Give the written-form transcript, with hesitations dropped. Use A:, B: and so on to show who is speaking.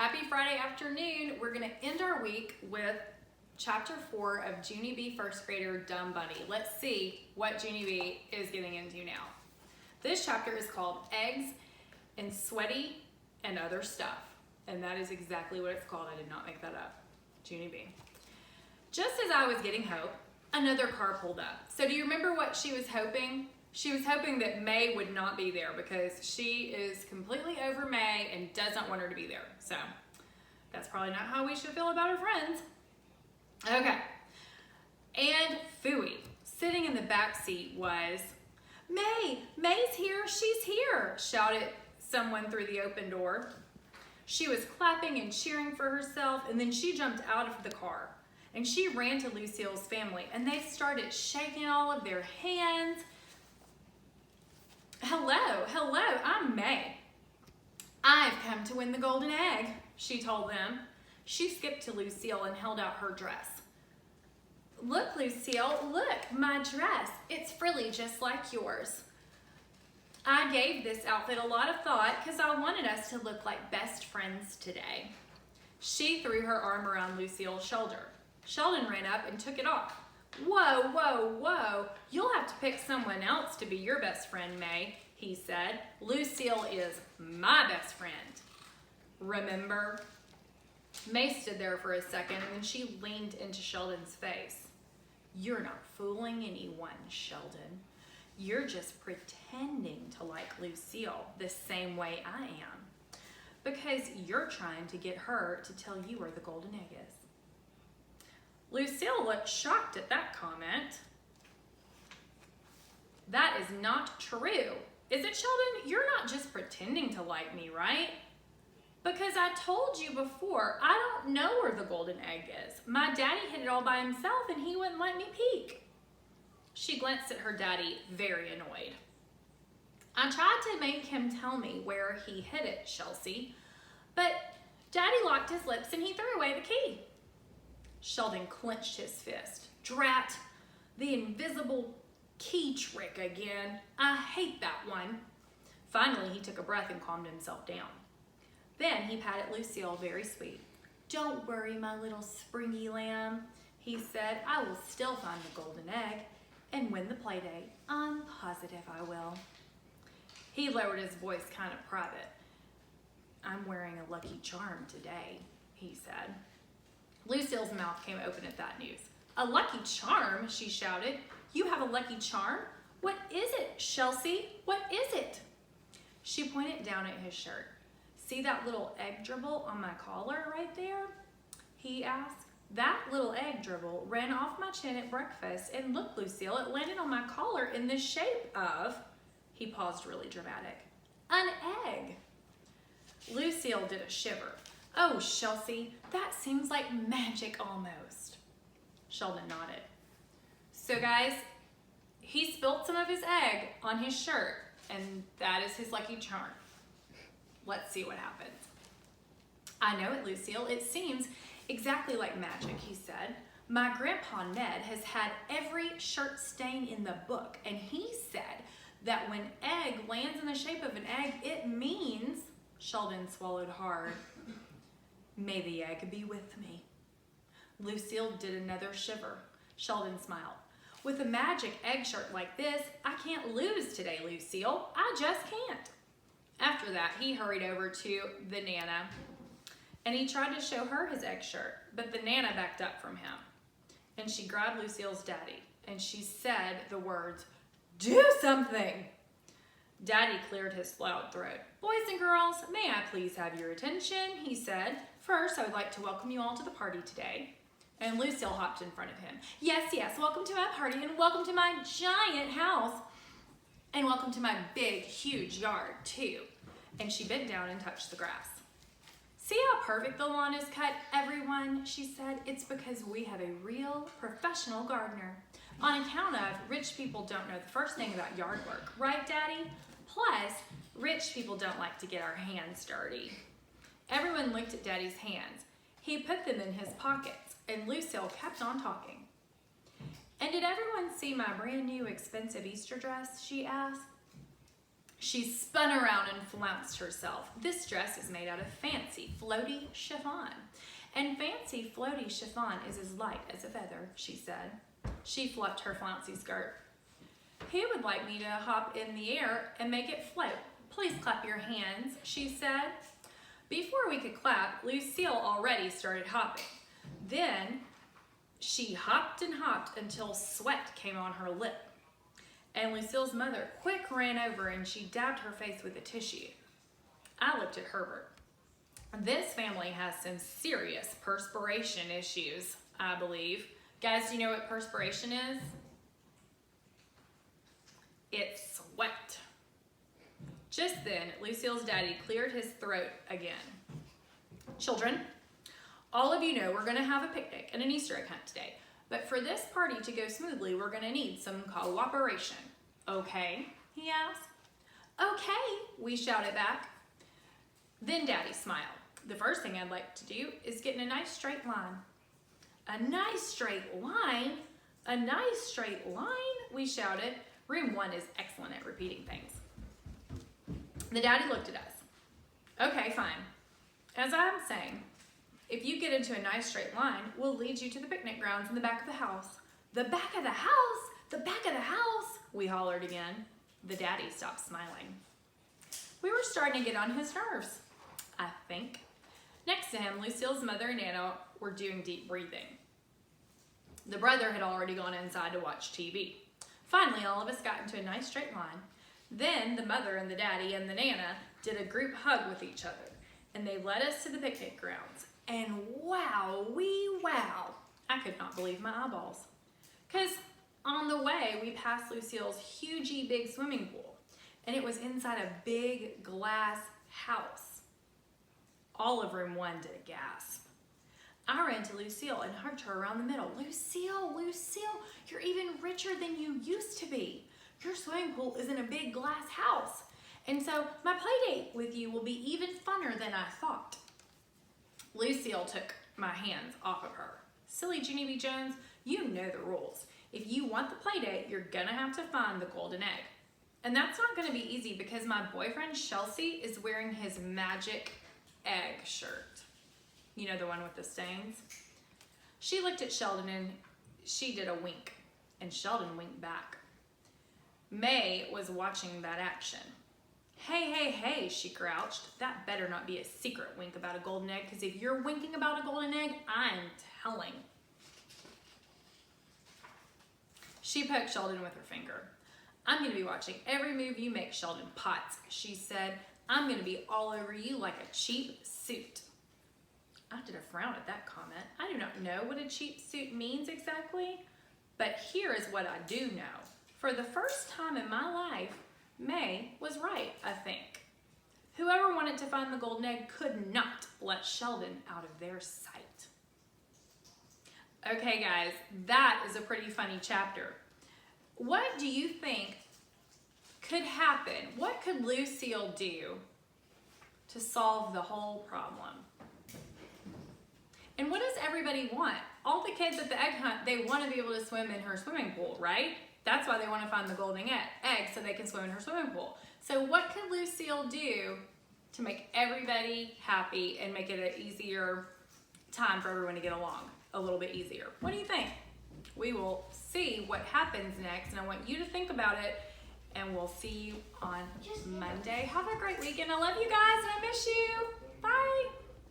A: Happy Friday afternoon. We're going to end our week with chapter 4 of Junie B. First Grader Dumb Bunny. Let's see what Junie B. is getting into now. This chapter is called Eggs and Sweaty and Other Stuff. And that is exactly what it's called. I did not make that up. Junie B. Just as I was getting hope, another car pulled up. So do you remember what she was hoping? She was hoping that May would not be there because she is completely over May and doesn't want her to be there. So that's probably not how we should feel about our friends. Okay. And Phooey, sitting in the back seat, was, May's here, she's here, shouted someone through the open door. She was clapping and cheering for herself, and then she jumped out of the car. And she ran to Lucille's family, and they started shaking all of their hands. Hello, I'm May. I've come to win the golden egg, she told them. She skipped to Lucille and held out her dress. Look, Lucille, look, my dress. It's frilly just like yours. I gave this outfit a lot of thought because I wanted us to look like best friends today. She threw her arm around Lucille's shoulder. Sheldon ran up and took it off. Whoa. You'll have to pick someone else to be your best friend, May, he said. Lucille is my best friend. Remember? May stood there for a second and then she leaned into Sheldon's face. You're not fooling anyone, Sheldon. You're just pretending to like Lucille the same way I am. Because you're trying to get her to tell you where the golden egg is. Lucille looked shocked at that comment. That is not true. Is it, Sheldon? You're not just pretending to like me, right? Because I told you before, I don't know where the golden egg is. My daddy hid it all by himself and he wouldn't let me peek. She glanced at her daddy, very annoyed. I tried to make him tell me where he hid it, Chelsea, but Daddy locked his lips and he threw away the key. Sheldon clenched his fist. Drat, the invisible key trick again. I hate that one. Finally, he took a breath and calmed himself down. Then he patted Lucille very sweet. Don't worry, my little springy lamb, he said. I will still find the golden egg and win the play date. I'm positive I will. He lowered his voice kind of private. I'm wearing a lucky charm today, he said. Lucille's mouth came open at that news. A lucky charm, she shouted. You have a lucky charm? What is it, Chelsea? What is it? She pointed down at his shirt. See that little egg dribble on my collar right there? He asked. That little egg dribble ran off my chin at breakfast, and look, Lucille, it landed on my collar in the shape of, he paused really dramatic, an egg. Lucille did a shiver. Oh, Chelsea, that seems like magic almost. Sheldon nodded. So guys, he spilled some of his egg on his shirt, and that is his lucky charm. Let's see what happens. I know it, Lucille. It seems exactly like magic, he said. My grandpa Ned has had every shirt stain in the book, and he said that when egg lands in the shape of an egg, it means, Sheldon swallowed hard, may the egg be with me. Lucille did another shiver. Sheldon smiled. With a magic egg shirt like this, I can't lose today, Lucille. I just can't. After that, he hurried over to the Nana, and he tried to show her his egg shirt, but the Nana backed up from him. And she grabbed Lucille's daddy, and she said the words, do something. Daddy cleared his loud throat. Boys and girls, may I please have your attention, he said. First, I would like to welcome you all to the party today. And Lucille hopped in front of him. Yes, welcome to my party, and welcome to my giant house. And welcome to my big, huge yard, too. And she bent down and touched the grass. See how perfect the lawn is cut, everyone, she said. It's because we have a real professional gardener. On account of rich people don't know the first thing about yard work, right, Daddy? Plus, rich people don't like to get our hands dirty. Everyone looked at Daddy's hands. He put them in his pockets, and Lucille kept on talking. And did everyone see my brand new expensive Easter dress, she asked. She spun around and flounced herself. This dress is made out of fancy, floaty chiffon. And fancy, floaty chiffon is as light as a feather, she said. She fluffed her flouncy skirt. He would like me to hop in the air and make it float. Please clap your hands, she said. Before we could clap, Lucille already started hopping. Then she hopped and hopped until sweat came on her lip. And Lucille's mother quick ran over and she dabbed her face with a tissue. I looked at Herbert. This family has some serious perspiration issues, I believe. Guys, do you know what perspiration is? It's sweat. Just then, Lucille's daddy cleared his throat again. Children, all of you know we're going to have a picnic and an Easter egg hunt today. But for this party to go smoothly, we're going to need some cooperation. Okay? He asked. Okay, we shouted back. Then Daddy smiled. The first thing I'd like to do is get in a nice straight line. A nice straight line? A nice straight line? We shouted. Room 1 is excellent at repeating things. The daddy looked at us. Okay, fine. As I'm saying, if you get into a nice straight line, we'll lead you to the picnic grounds in the back of the house. The back of the house? The back of the house? We hollered again. The daddy stopped smiling. We were starting to get on his nerves, I think. Next to him, Lucille's mother and Nana were doing deep breathing. The brother had already gone inside to watch TV. Finally, all of us got into a nice straight line. Then the mother and the daddy and the Nana did a group hug with each other, and they led us to the picnic grounds. And wow, I could not believe my eyeballs. Because on the way, we passed Lucille's hugey big swimming pool, and it was inside a big glass house. All of room 1 did a gasp. I ran to Lucille and hugged her around the middle. Lucille, you're even richer than you used to be. Your swimming pool is in a big glass house. And so my play date with you will be even funner than I thought. Lucille took my hands off of her. Silly Junie B. Jones, you know the rules. If you want the play date, you're gonna have to find the golden egg. And that's not gonna be easy because my boyfriend Chelsea is wearing his magic egg shirt. You know, the one with the stains? She looked at Sheldon and she did a wink, and Sheldon winked back. May was watching that action. Hey, she grouched. That better not be a secret wink about a golden egg, because if you're winking about a golden egg, I'm telling. She poked Sheldon with her finger. I'm going to be watching every move you make, Sheldon Potts, she said. I'm going to be all over you like a cheap suit. I did a frown at that comment. I do not know what a cheap suit means exactly, but here is what I do know. For the first time in my life, May was right, I think. Whoever wanted to find the golden egg could not let Sheldon out of their sight. Okay, guys, that is a pretty funny chapter. What do you think could happen? What could Lucille do to solve the whole problem? And what does everybody want? All the kids at the egg hunt, they want to be able to swim in her swimming pool, right? That's why they want to find the golden egg so they can swim in her swimming pool. So what could Lucille do to make everybody happy and make it an easier time for everyone to get along? A little bit easier. What do you think? We will see what happens next, and I want you to think about it, and we'll see you on Monday. Have a great weekend. I love you guys, and I miss you. Bye.